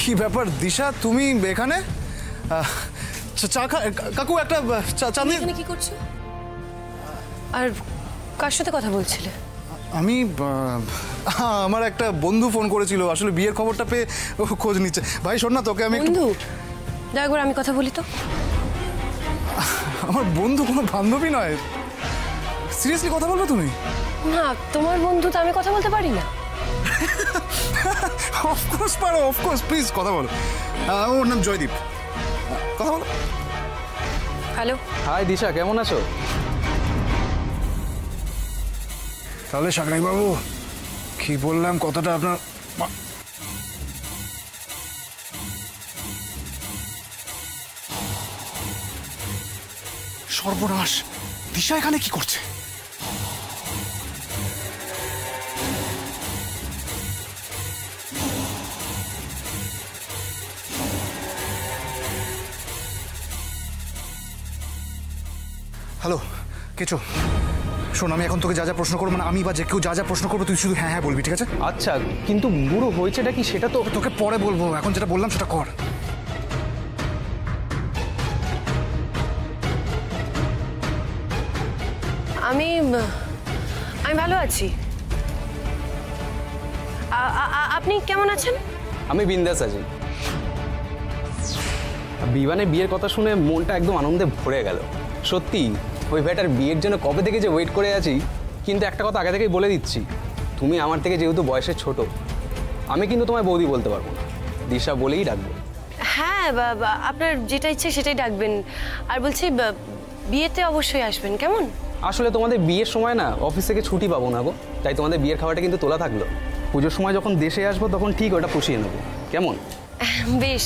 কি ব্যাপার দিশা, তুমি এখানে? কাকু একটা চা নিয়ে। এখানে কি করছো? আর কার সাথে কথা বলছিলে? আমি আমার একটা বন্ধু ফোন করেছিল, আসলে বিয়ের খবরটা পেয়ে খোঁজ নিচ্ছে। ভাই শোন না, তোকে আমি বন্ধু? একবার আমি কথা বলি তো। আমার বন্ধু কোনো বান্ধবী নয়, সিরিয়াসলি কথা বলবে তুমি? না, তোমার বন্ধু তো আমি কথা বলতে পারি না। অফকোর্স পারো, অফকোর্স, প্লিজ কথা বলো। ওর নাম জয়দীপ, কথা বলো। হ্যালো। হাই দিশা, কেমন আছো? তাহলে সাগরাই বাবু কি বললাম, কথাটা আপনার সর্বনাশ। দিশা এখানে কি করছে? হ্যালো কেচো, শোন, আমি এখন তোকে যা যা প্রশ্ন করবো, মানে আমি বা যে কেউ যা যা প্রশ্ন করবো তুই শুধু হ্যাঁ হ্যাঁ বলবি, ঠিক আছে? আচ্ছা, কিন্তু বুড়ো হয়েছেটা কি সেটা তো তোকে পরে বলবো, এখন যেটা বললাম সেটা কর। আমি ভালো আছি। আপনি কেমন আছেন? আমি বিন্দাস আছি। বিমানে বিয়ের কথা শুনে মনটা একদম আনন্দে ভরে গেল। সত্যি ওই ভেটার বিয়ের জন্য কবে থেকে যে ওয়েট করে আছি। কিন্তু একটা কথা আগে থেকেই বলে দিচ্ছি, তুমি আমার থেকে যেহেতু বয়সে ছোট, আমি কিন্তু তোমায় বৌদি বলতে পারবো না, দিশা বলেই ডাকবো। হ্যাঁ, আপনার যেটা ইচ্ছে সেটাই ডাকবেন। আর বলছি বিয়েতে অবশ্যই আসবেন, কেমন? আসলে তোমাদের বিয়ের সময় না অফিস থেকে ছুটি পাবো না গো, তাই তোমাদের বিয়ের খাবারটা কিন্তু তোলা থাকলো। পুজোর সময় যখন দেশে আসবো তখন ঠিক ওটা পুষিয়ে নেবো, কেমন? বেশ,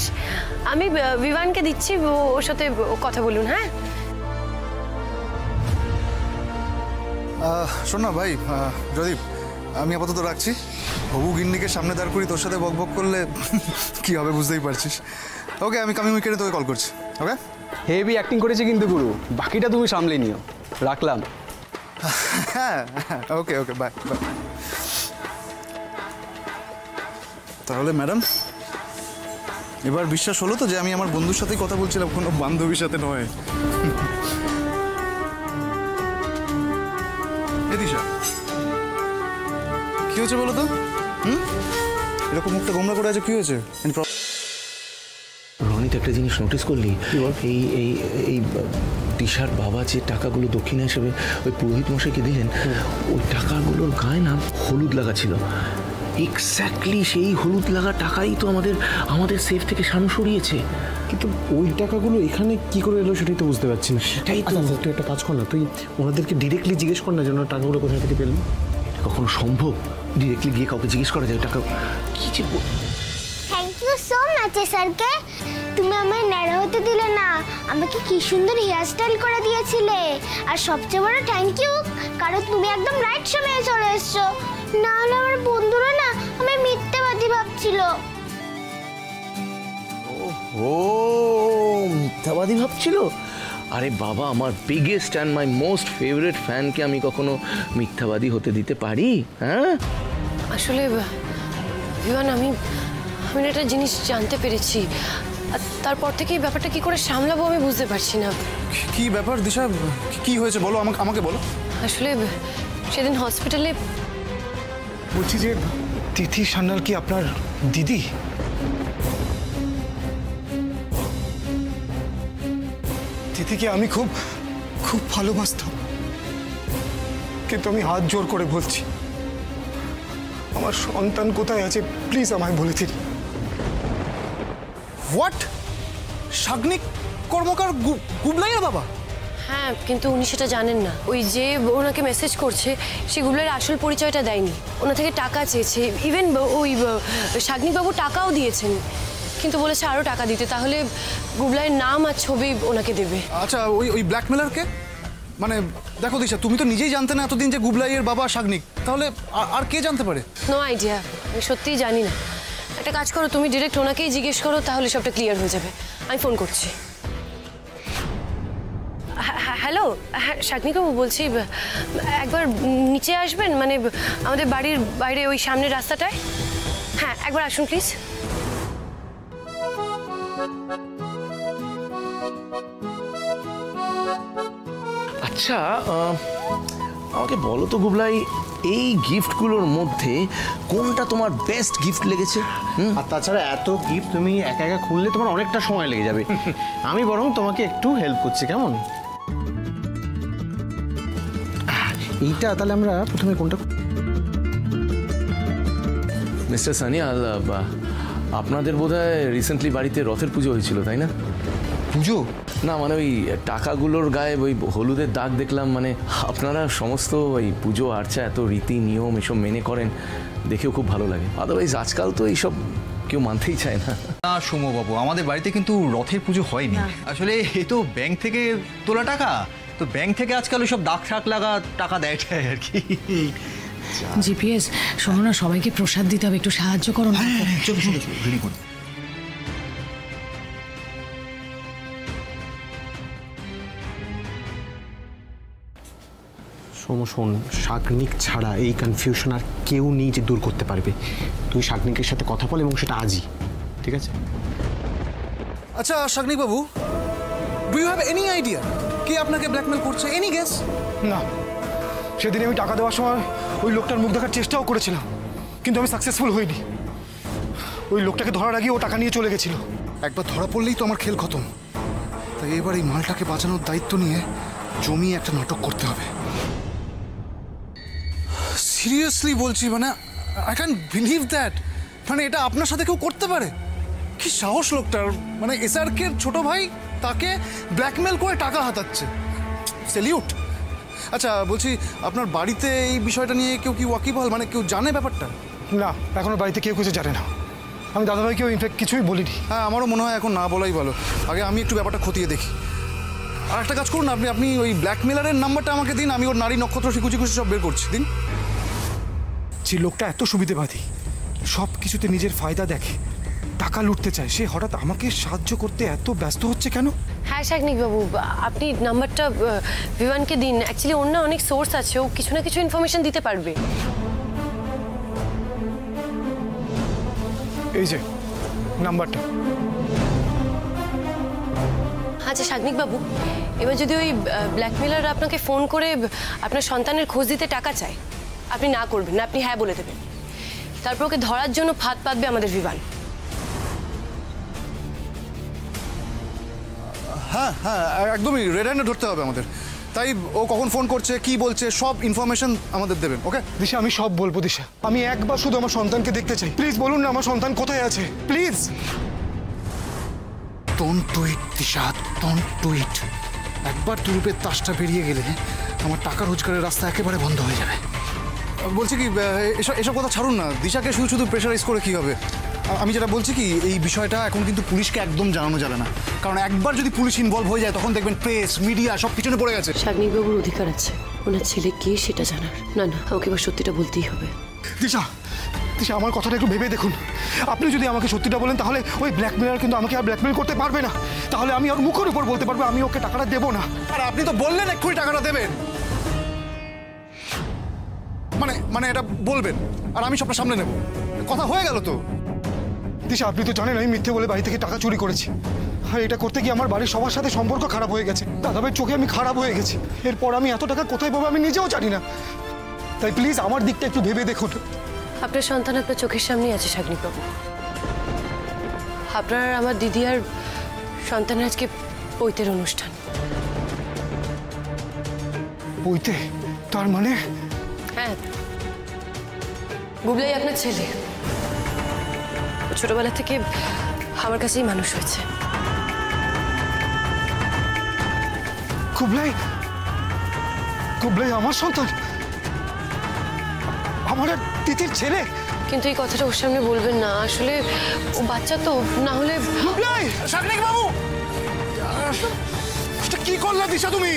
আমি বিমানকে দিচ্ছি, ওর সাথে কথা বলুন। হ্যাঁ শোন না ভাই জয়দীপ, আমি আপাতত রাখছি। হবু গিন্নিকে সামনে দাঁড় করি, তোর সাথে বকবক করলে কি হবে বুঝতেই পারছিস। ওকে, আমি কামিং উইকেন্ডে তোকে কল করছি। ওকে, হেভি অ্যাক্টিং করেছি কিন্তু গুরু, বাকিটা তুমি সামলে নিও। রাখলাম। হ্যাঁ ওকে ওকে, বাই বাই। তাহলে ম্যাডাম, এবার বিশ্বাস হলো তো যে আমি আমার বন্ধুর সাথেই কথা বলছিলাম, কোনো বান্ধবীর সাথে নয়। দিশা কি হয়েছে বলো তো? এরকম মুখটা গোমরা করে আছে, কি হয়েছে? রনিত, একটা জিনিস নোটিস করলি? এই এই এই দিশার বাবা যে টাকাগুলো দক্ষিণা হিসেবে ওই পুরোহিত মশাইকে দিলেন, ওই টাকাগুলোর গায়ে না হলুদ লাগা ছিল। এক্স্যাক্টলি সেই হলুদ লাগা টাকাই তো আমাদের সেফ থেকে শানু সরিয়েছে। কিন্তু ওই টাকাগুলো এখানে কি করে এলো সেটাই তো বুঝতে পারছি না। সেটাই তো। তুই একটা কাজ কর না, তুই ওনাদেরকে ডিরেক্টলি জিজ্ঞেস কর না যেন টাকাগুলো কোথা থেকে পেলেন। এটা কখনো সম্ভব? ডিরেক্টলি গিয়ে কাউকে জিজ্ঞেস করা যায় টাকা কি যে? থ্যাংক ইউ সো মাচ স্যারকে, তুমি আমায় ন্যাড়া হতে দিলে না, আমাকে কি সুন্দর হেয়ার স্টাইল করে দিয়েছিলে। আর সবচেয়ে বড় থ্যাংক ইউ, কারণ তুমি একদম রাইট সময়ে চলে এসছো, না হলে আমার বন্ধুরা না আমায় মিথ্যাবাদী ভাবছিল। ও মিথ্যাবাদী ভাবছিল? আরে বাবা, আমার biggest and my most favourite ফ্যানকে আমি কখনো মিথ্যাবাদী হতে দিতে পারি? হ্যাঁ, আসলে বিমান, আমি একটা জিনিস জানতে পেরেছি, তারপর থেকে এই ব্যাপারটা কি করে সামলাবো আমি বুঝতে পারছি না। কি ব্যাপার দিশা, কি হয়েছে বলো, আমাকে বলো। আসলে সেদিন হসপিটালে বলছি যে তিথি সান্যাল কি আপনার দিদি? তিথিকে আমি খুব খুব ভালোবাসতাম, কিন্তু আমি হাত জোর করে বলছি, আমার সন্তান কোথায় আছে প্লিজ আমায় বলে দিন। হোয়াট? সাগ্নিক কর্মকার গুবলাইয়ের বাবা? হ্যাঁ, কিন্তু উনি সেটা জানেন না। ওই যে ওনাকে মেসেজ করছে সেগুলোর আসল পরিচয়টা দেয়নি, ওনা থেকে টাকা চেয়েছে। ইভেন ওই সাগ্নিকবাবু টাকাও দিয়েছেন, কিন্তু বলেছে আরও টাকা দিতে, তাহলে গুবলাইয়ের নাম আর ছবি ওনাকে দেবে। আচ্ছা, ওই ব্ল্যাকমেলারকে? মানে দেখো দিশা, তুমি তো নিজেই জানতে না এতদিন যে গুবলাইয়ের বাবা সাগ্নিক, তাহলে আর কে জানতে পারে? নো আইডিয়া, আমি সত্যিই জানি না। একটা কাজ করো, তুমি ডিরেক্ট ওনাকেই জিজ্ঞেস করো, তাহলে সবটা ক্লিয়ার হয়ে যাবে। আমি ফোন করছি। হ্যালো, হ্যাঁ সাগ্নিকবাবু বলছি, একবার নিচে আসবেন, মানে আমাদের বাড়ির বাইরে ওই সামনের রাস্তাটায়। হ্যাঁ, একবার আসুন প্লিজ। আচ্ছা আমাকে বলো তো গুবলাই, এই গিফটগুলোর মধ্যে কোনটা তোমার বেস্ট গিফট লেগেছে? আর তাছাড়া এত গিফট তুমি একা একা খুললে তোমার অনেকটা সময় লেগে যাবে। আমি বরং তোমাকে একটু হেল্প করছি, কেমন? এইটা তাহলে আমরা প্রথমে কোনটা? মিস্টার সানিয়াল, আপনাদের বোধহয় রিসেন্টলি বাড়িতে রথের পুজো হয়েছিল, তাই না? পুজো? না মানে ওই টাকাগুলোর গায়ে ওই হলুদের দাগ দেখলাম, মানে আপনারা সমস্ত ওই পুজো আর্চা এত রীতি নিয়ম এসব মেনে করেন, দেখেও খুব ভালো লাগে। আদারওয়াইজ আজকাল তো এইসব কেউ মানতেই চায় না। না সৌম্যবাবু, আমাদের বাড়িতে কিন্তু রথের পুজো হয়নি। আসলে এ তো ব্যাংক থেকে তোলা টাকা, তো ব্যাংক থেকে আজকাল ওই সব দাগ ঠাক লাগা টাকা দেয় আর কি। জিপিএস, শোনো না, সবাইকে প্রসাদ দিতে হবে, একটু সাহায্য করো না। চলো চলো চলো, রেডি করো। শোন, শাগনিক ছাড়া এই কনফিউশন আর কেউ নেই যে দূর করতে পারবে। তুই শাগনিকের সাথে কথা বল এবং সেটা আজই, ঠিক আছে? আচ্ছা শাগনিক বাবু, do you have any idea কে আপনাকে ব্ল্যাকমেল করছে? Any guess? না, সেদিন আমি টাকা দেওয়ার সময় ওই লোকটার মুখ দেখার চেষ্টাও করেছিলাম, কিন্তু আমি সাকসেসফুল হইনি। ওই লোকটাকে ধরার আগে ও টাকা নিয়ে চলে গেছিল। একবার ধরা পড়লেই তো আমার খেল খতম। তাই এবার এই মালটাকে বাঁচানোর দায়িত্ব নিয়ে জমিয়ে একটা নাটক করতে হবে। সিরিয়াসলি বলছি, মানে আই ক্যান বিলিভ দ্যাট, মানে এটা আপনার সাথে কেউ করতে পারে? কি সাহস লোকটার! মানে এসআরকে ছোট ভাই তাকে ব্ল্যাকমেল করে টাকা হাতাচ্ছে। সেলিউট। আচ্ছা বলছি, আপনার বাড়িতে এই বিষয়টা নিয়ে কেউ কি ওয়াকিবহাল, মানে কেউ জানে ব্যাপারটা? না, এখনো বাড়িতে কেউ কিছু জানে না। আমি দাদাভাইকেও ইনফ্যাক্ট কিছুই বলিনি। হ্যাঁ, আমারও মনে হয় এখন না বলাই ভালো। আগে আমি একটু ব্যাপারটা খতিয়ে দেখি। আর একটা কাজ করুন, আপনি ওই ব্ল্যাকমেলারের নাম্বারটা আমাকে দিন, আমি ওর নারী নক্ষত্র শিকুচি খুশি সব বের করছি। দিন। যে লোকটা এত সুবিধেবাদী, সব কিছুতে নিজের ফায়দা দেখে, টাকা লুটতে চায়, সে হঠাৎ আমাকে সাহায্য করতে এত ব্যস্ত হচ্ছে কেন? হ্যাঁ শাগনিক বাবু, আপনি নাম্বারটা ভিভানকে দিন। অ্যাকচুয়ালি ওর না অনেক সোর্স আছে, ও কিছু না কিছু ইনফরমেশন দিতে পারবে। এই যে নাম্বারটা। আচ্ছা শাগনিক বাবু, এবার যদি ওই ব্ল্যাকমেলার আপনাকে ফোন করে আপনার সন্তানের খোঁজ দিতে টাকা চায়, আপনি না করবেন না, আপনি হ্যাঁ বলে দেবেন। তারপর ওকে ধরার জন্য ফাঁদ পাতবে আমাদের ভিভান। হ্যাঁ হ্যাঁ, একদমই রেড হ্যান্ডে ধরতে হবে আমাদের। তাই ও কখন ফোন করছে, কি বলছে, সব ইনফরমেশন আমাদের দেবেন। ওকে দিশা, আমি সব বলবো। দিশা, আমি একবার শুধু আমার সন্তানকে দেখতে চাই। প্লিজ বলুন না আমার সন্তান কোথায় আছে, please. Don't do it Disha, don't do it. একবার দুরূপের তাসটা বেরিয়ে গেলে আমার টাকা রোজগারের রাস্তা একেবারে বন্ধ হয়ে যাবে। বলছি কি, এসব কথা ছাড়ুন না। দিশাকে শুধু শুধু প্রেশারাইজ করে কী হবে? আমি যেটা বলছি কি, এই বিষয়টা এখন কিন্তু পুলিশকে একদম জানানো যাবে না, কারণ একবার যদি পুলিশ ইনভলভ হয়ে যায় তখন দেখবেন প্রেস মিডিয়া সব পিছনে পড়ে গেছে। শাগনিক বাবুর অধিকার আছে ওনার ছেলে কে সেটা জানার। না না, ওকে এবার সত্যিটা বলতেই হবে। দিশা, দিশা, আমার কথাটা একটু ভেবে দেখুন। আপনি যদি আমাকে সত্যিটা বলেন তাহলে ওই ব্ল্যাকমেলার কিন্তু আমাকে আর ব্ল্যাকমেল করতে পারবে না। তাহলে আমি ওর মুখের উপর বলতে পারবো আমি ওকে টাকাটা দেবো না। আর আপনি তো বললেন এক্ষুনি টাকাটা দেবেন, মানে এটা বলবেন আর আমি সবটা সামনে নেব। কথা হয়ে গেল তো। দিশা, আপনি তো জানেন আমি মিথ্যে বলে বাড়ি থেকে টাকা চুরি করেছি। আর এটা করতে গিয়ে আমার বাড়ির সবার সাথে সম্পর্ক খারাপ হয়ে গেছে। দাদাভাইয়ের চোখে আমি খারাপ হয়ে গেছি। এরপর আমি এত টাকা কোথায় পাবো আমি নিজেও জানি না। তাই প্লিজ আমার দিকটা একটু ভেবে দেখুন। আপনার সন্তান আপনার চোখের সামনেই আছে শাগনিক বাবু। আপনার আর আমার দিদি আর সন্তানের আজকে পৈতের অনুষ্ঠান। বইতে? তার মানে? হ্যাঁ, গুবলাই আপনার ছেলে। ও ছোটবেলা থেকে আমার কাছেই মানুষ হয়েছে। গুবলাই? গুবলাই আমার সন্তান? আমার তিতির ছেলে? কিন্তু এই কথাটা ওর সামনে বলবেন না, আসলে ও বাচ্চা তো, না হলে। গুবলাই! শাগনিক বাবু! এটা কি করলে দিশা তুমি?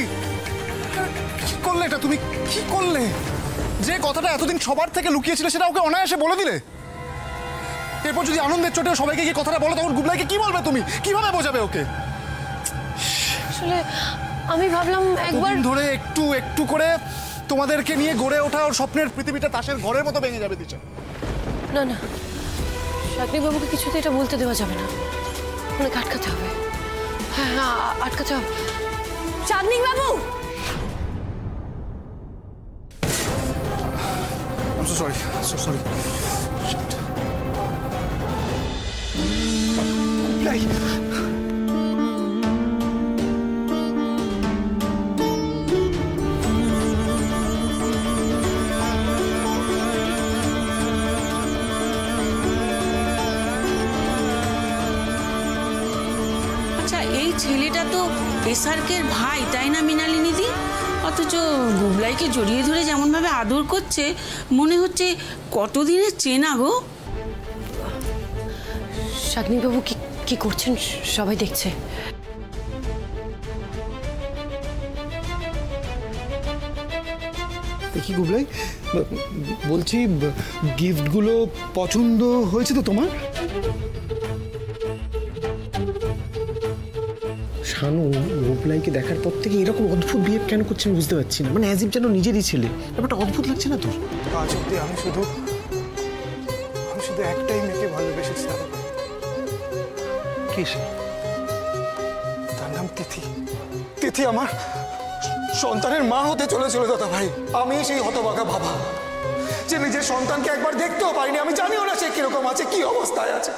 কি করলে এটা তুমি? কি করলে? যে কথাটা এতদিন সবার থেকে লুকিয়েছিল সেটা ওকে অনায়াসে বলে দিলে। এরপর যদি আনন্দের চোটে সবাইকে কি কথাটা বলো তখন গুবলাইকে কি বলবে তুমি? কিভাবে বোঝাবে ওকে? আসলে আমি ভাবলাম একবার ধরে একটু একটু করে তোমাদেরকে নিয়ে গড়ে ওঠা ওর স্বপ্নের পৃথিবীটা তাসের ঘরের মতো ভেঙে যাবে দিশা। না না, শাগনিক বাবুকে কিছুতে এটা বলতে দেওয়া যাবে না। ওনাকে আটকাতে হবে। হ্যাঁ হ্যাঁ, আটকাতে হবে। চাঁদনিক বাবু, I'm so sorry, so sorry. আচ্ছা, এই ছেলেটা তো এসআরকের ভাই, তাই না মৃণালিনী দি? অথচ গুবলাইকে জড়িয়ে ধরে যেমনভাবে আদর করছে, মনে হচ্ছে কতদিনের চেনা গো। শাগনিক বাবু কি করছেন সবাই দেখছে। দেখি গুবলাই, বলছি গিফটগুলো পছন্দ হয়েছে তো তোমার? শানু গুবলাইকে দেখার পর থেকে এরকম অদ্ভুত বিহেভ কেন করছে আমি বুঝতে পারছি না। মানে অ্যাজ ইফ যেন নিজেরই ছেলে। ব্যাপারটা অদ্ভুত লাগছে না তোর? আজ অব্দি আমি শুধু একটাই মেয়েকে ভালোবেসেছিলাম। কে সে? তার নাম তিথি। তিথি আমার সন্তানের মা হতে চলেছিল দাদা ভাই। আমি সেই হতভাগা বাবা যে নিজের সন্তানকে একবার দেখতেও পাইনি। আমি জানিও না সে কিরকম আছে, কি অবস্থায় আছে।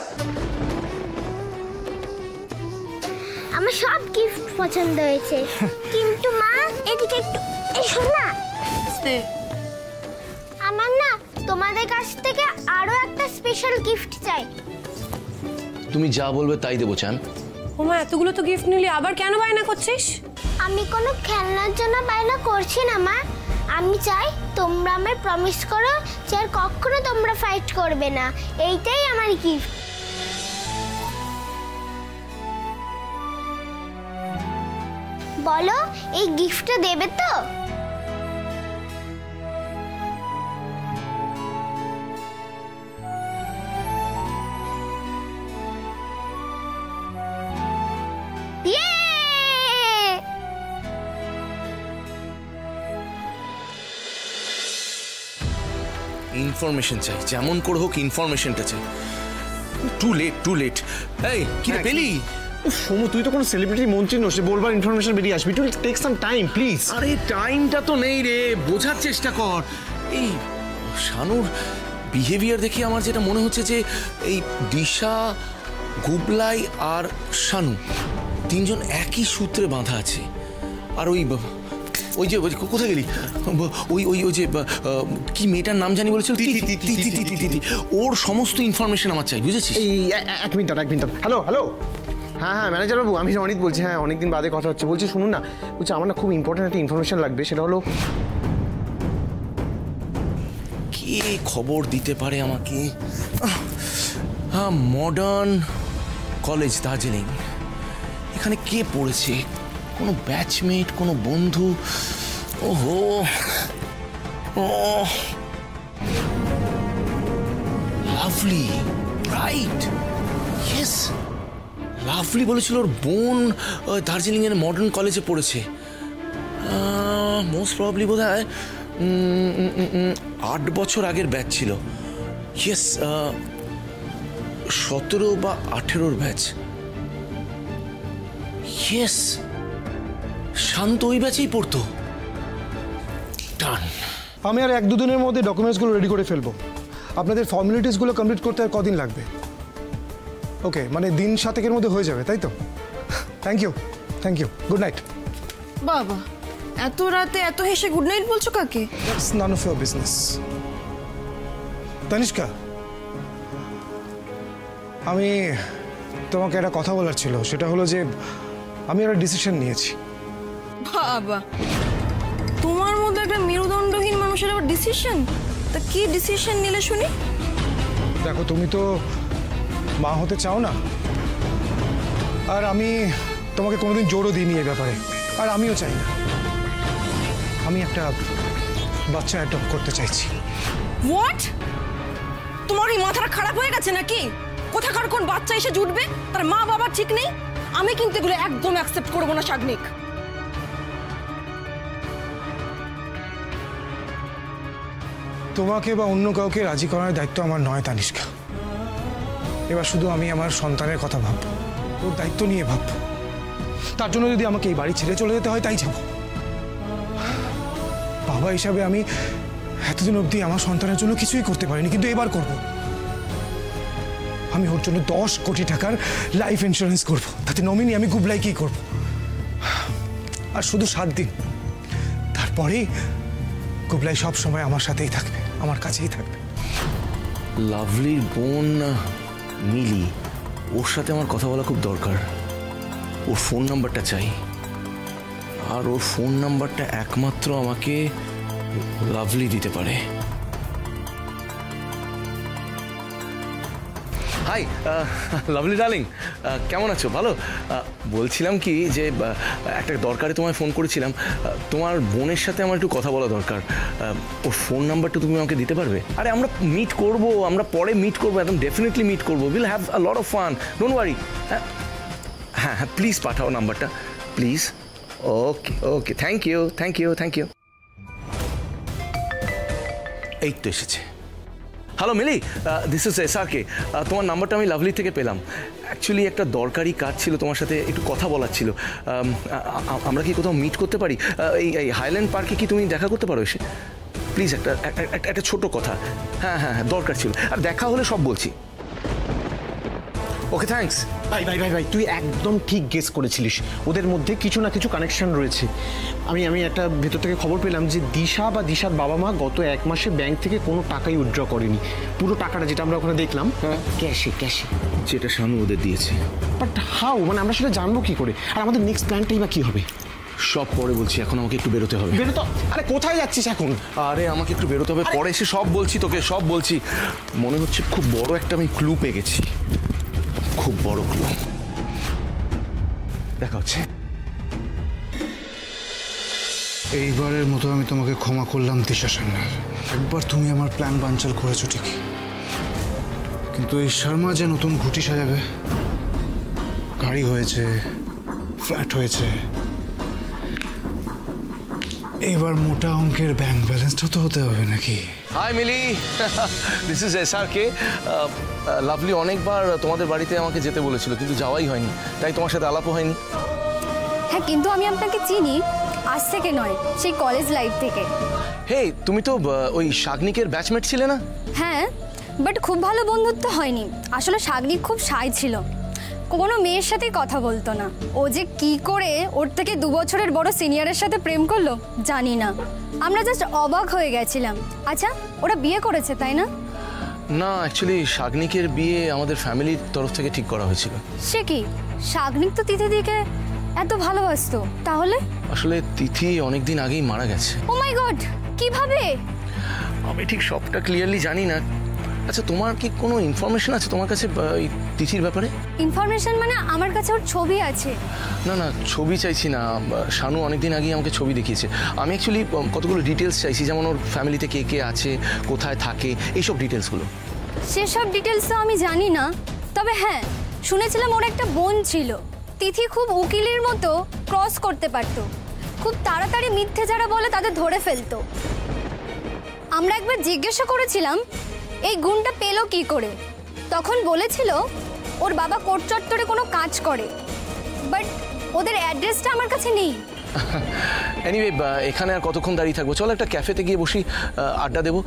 আমার সব গিফট পছন্দ হয়েছে, কিন্তু মা এদিকে একটু এসো না। আমার না তোমাদের কাছ থেকে আরো একটা স্পেশাল গিফট চাই। তুমি যা বলবে তাই দেবো চান। ওমা, এতগুলো তো গিফট নিলি, আবার কেন বায়না করছিস? আমি কোনো খেলনার জন্য বায়না করছি না মা। আমি চাই তোমরা আমায় প্রমিস করো যে আর কখনো তোমরা ফাইট করবে না। এইটাই আমার গিফট। বলো, এই গিফটটা দেবে তো? ইনফরমেশন চাই, যেমন করে হোক ইনফরমেশনটা চাই। Too late. এই কি রে পেলি? সোমু, তুই তো কোনো সেলিব্রিটি মন্ত্রী নোস, বলবার ইনফরমেশন বেরিয়ে আসবি। To take some time please. আরে টাইমটা তো নেই রে, বোঝার চেষ্টা কর। এই শানুর বিহেভিয়ার দেখে আমার যেটা মনে হচ্ছে যে এই দিশা, গুবলাই আর শানু তিনজন একই সূত্রে বাঁধা আছে। আর ওই যে কোথায় গেলি? ওই যে কি মেয়েটার নাম জানি বলেছিল, ওর সমস্ত ইনফরমেশন আমার চাই, বুঝেছিস? এই এক মিনিট। হ্যালো। হ্যাঁ ম্যানেজার বাবু, আমি অনিত বলছি। হ্যাঁ, অনেকদিন বাদে কথা হচ্ছে। বলছি শুনুন না, বলছি আমার না খুব ইম্পর্টেন্ট একটা ইনফরমেশন লাগবে। সেটা হলো, কে খবর দিতে পারে আমাকে? হ্যাঁ, মডার্ন কলেজ দার্জিলিং, এখানে কে পড়েছে? কোনো ব্যাচমেট, কোনো বন্ধু? ওহো, লাভলি, রাইট, ইয়েস, লাভলি বলেছিল ওর বোন দার্জিলিং এর মডার্ন কলেজে পড়েছে। মোস্ট প্রবাবলি বোধ হয় 8 বছর আগের ব্যাচ ছিল। ইয়েস, 17 বা 18 ব্যাচ। ইয়েস, শান্ত ওই ব্যাচেই পড়তো। ডান। আমি আর 1-2 দিনের মধ্যে ডকুমেন্টসগুলো রেডি করে ফেলবো। আপনাদের ফর্মালিটিসগুলো কমপ্লিট করতে আর কদিন লাগবে? ওকে, মানে দিন 7-এর মধ্যে হয়ে যাবে, তাই তো? Thank you. Good night. বাবা, এত রাতে এত হেসে গুড নাইট বলছো কাকে? That's none of your business. Tanishka, আমি তোমাকে একটা কথা বলার ছিল। সেটা হলো যে আমি একটা ডিসিশন নিয়েছি। বাবা, তোমার মধ্যে একটা মেরুদণ্ডহীন মানুষের আবার ডিসিশন? তা কি ডিসিশন নিলে শুনি? দেখো, তুমি তো মা হতে চাও না, আর আমি তোমাকে কোনোদিন জোরও দিইনি এ ব্যাপারে, আর আমিও চাই না। আমি একটা বাচ্চা অ্যাডপ্ট করতে চাইছি। হোয়াট? তোমার এই মাথাটা খারাপ হয়ে গেছে নাকি? কোথাকার কোন বাচ্চা এসে জুটবে, তার মা বাবা ঠিক নেই? আমি কিন্তু এগুলো একদম অ্যাকসেপ্ট করবো না শাগনিক। তোমাকে বা অন্য কাউকে রাজি করার দায়িত্ব আমার নয় তানিষ্কা। এবার শুধু আমি আমার সন্তানের কথা ভাববো। তোর দায়িত্ব নিয়ে ভাব। তার জন্য যদি আমাকে এই বাড়ি ছেড়ে চলে যেতে হয় তাই যাব। বাবা হিসাবে আমি এতদিন অবধি আমার সন্তানের জন্য কিছুই করতে পারিনি, কিন্তু এবার করব। আমি ওর জন্য 10 কোটি টাকার লাইফ ইন্স্যুরেন্স করব, তাতে নমিনি আমি গুবলাইকেই করব। আর শুধু 7 দিন, তারপরেই গুবলাই সব সময় আমার সাথেই থাকবে, আমার কাছেই থাকবে। লাভলির বোন মিলি, ওর সাথে আমার কথা বলা খুব দরকার। ওর ফোন নাম্বারটা চাই, আর ওর ফোন নাম্বারটা একমাত্র আমাকে লাভলি দিতে পারে। হাই লাভলি ডার্লিং, কেমন আছো? ভালো। বলছিলাম কি যে একটা দরকারে তোমায় ফোন করেছিলাম। তোমার বোনের সাথে আমার একটু কথা বলা দরকার। ওর ফোন নাম্বারটা তুমি আমাকে দিতে পারবে? আরে আমরা মিট করব, আমরা পরে মিট করবো, একদম ডেফিনেটলি মিট করবো। Will have a lot of fun, don't worry. হ্যাঁ হ্যাঁ হ্যাঁ, প্লিজ পাঠাও নাম্বারটা please. Okay okay, thank you thank you thank you. এই তো এসেছে। Hello Mili, this is SRK। তোমার নাম্বারটা আমি লাভলি থেকে পেলাম। অ্যাকচুয়ালি একটা দরকারি কাজ ছিল, তোমার সাথে একটু কথা বলার ছিল। আমরা কি কোথাও মিট করতে পারি? এই হাইল্যান্ড পার্কে কি তুমি দেখা করতে পারো এসে? প্লিজ একটা ছোট কথা। হ্যাঁ হ্যাঁ হ্যাঁ, দরকার ছিল। আর দেখা হলে সব বলছি। ওকে, থ্যাঙ্কস। ভাই ভাই ভাই ভাই, তুই একদম ঠিক গেস করেছিলিস। ওদের মধ্যে কিছু না কিছু কানেকশন রয়েছে। আমি একটা ভেতর থেকে খবর পেলাম যে দিশা বা দিশার বাবা মা গত 1 মাসে ব্যাংক থেকে কোনো টাকাই উইথড্র করেনি। পুরো টাকাটা যেটা আমরা ওখানে দেখলাম ক্যাশে, যেটা শানু ওদের দিয়েছে। বাট হাউ, মানে আমরা সেটা জানবো কি করে? আর আমাদের নেক্সট প্ল্যানটাই বা কি হবে? সব পরে বলছি, এখন আমাকে একটু বেরোতে হবে। বেরোতো? আরে কোথায় যাচ্ছিস এখন? আরে আমাকে একটু বেরোতে হবে, পরে এসে সব বলছি তোকে, সব বলছি। মনে হচ্ছে খুব বড় একটা আমি ক্লু পেয়ে গেছি, খুব বড় ক্লু। দেখা হচ্ছে। এইবারের মতো আমি তোমাকে ক্ষমা করলাম দিশা সান্যাল। একবার তুমি আমার প্ল্যান বানচাল করেছো ঠিকই, কিন্তু এই শর্মা যে নতুন ঘুটি সাজাবে, গাড়ি হয়েছে, ফ্ল্যাট হয়েছে, এইবার মোটা অঙ্কের ব্যাংক ব্যালেন্সটা তো হতে হবে নাকি? Hi Mili, this is SRK। Lovely অনেকবার তোমাদের বাড়িতে আমাকে যেতে বলেছিল, কিন্তু যাওয়াই হয়নি, তাই তোমার সাথে আলাপও হয়নি। হ্যাঁ, কিন্তু আমি আপনাকে চিনি, আজ থেকে নয়, সেই কলেজ লাইফ থেকে। হে, তুমি তো ওই শাগনিকের ব্যাচমেট ছিলে না? হ্যাঁ, বাট খুব ভালো বন্ধুত্ব হয়নি। আসলে শাগনিক খুব শাই ছিল, কোনো মেয়ের সাথে কথা বলতো না। ও যে কি করে ওর থেকে 2 বছরের বড় সিনিয়রের সাথে প্রেম করলো জানি না। আমরা জাস্ট অবাক হয়ে গেছিলাম। আচ্ছা, ওরা বিয়ে করেছে তাই না? না, অ্যাকচুয়ালি শাগনিকের বিয়ে আমাদের ফ্যামিলির তরফ থেকে ঠিক করা হয়েছিল। সে কি, শাগনিক তো তিথিদিকে এত ভালোবাসতো, তাহলে? আসলে তিথি অনেকদিন আগেই মারা গেছে। ও মাই গড, কিভাবে? আমি ঠিক সবটা ক্লিয়ারলি জানি না। আচ্ছা, তোমার কি কোনো ইনফরমেশন আছে তোমার কাছে এই তিথির ব্যাপারে? ইনফরমেশন মানে আমার কাছে ওর ছবি আছে। না না, ছবি চাইছি না। শানু অনেকদিন আগেই আমাকে ছবি দেখিয়েছে। আমি অ্যাকচুয়ালি কতগুলো ডিটেলস চাইছি, যেমন ওর ফ্যামিলিতে কে কে আছে, কোথায় থাকে, এইসব ডিটেলসগুলো। সেসব ডিটেলস তো আমি জানি না, তবে হ্যাঁ শুনেছিলাম ওর একটা বোন ছিল। তিথি খুব উকিলের মতো ক্রস করতে পারত, খুব তাড়াতাড়ি মিথ্যে যারা বলে তাদের ধরে ফেলতো। আমরা একবার জিজ্ঞাসা করেছিলাম এই গুণটা পেলো কি করে, তখন বলেছিল ওর বাবা কোর্ট চত্বরে কোনো কাজ করে, বাট ওদের অ্যাড্রেসটা আমার কাছে নেই। এনিওয়ে, এখানে আর কতক্ষণ দাঁড়িয়ে থাকবো? চলো একটা ক্যাফেতে গিয়ে বসি, আড্ডা দেবো।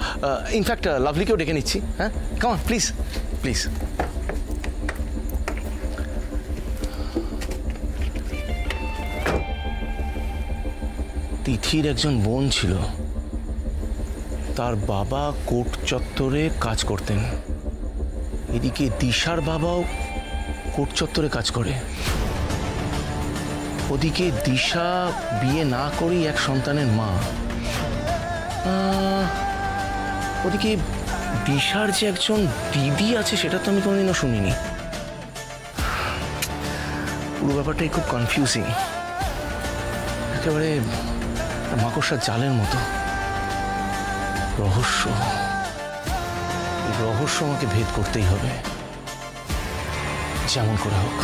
ইনফ্যাক্ট লাভলিকেও ডেকে নিচ্ছি। হ্যাঁ, কাম অন প্লিজ প্লিজ। তিথির একজন বোন ছিল, তার বাবা কোর্ট চত্বরে কাজ করতেন। এদিকে দিশার বাবাও কোর্ট চত্বরে কাজ করে। ওদিকে দিশা বিয়ে না করেই এক সন্তানের মা। ওদিকে দিশার যে একজন দিদি আছে সেটা তো আমি কোনোদিনও শুনিনি। পুরো ব্যাপারটাই খুব কনফিউজিং, একেবারে মাকড়সার জালের মতো। রহস্য, রহস্য আমাকে ভেদ করতেই হবে, যেমন করে হোক।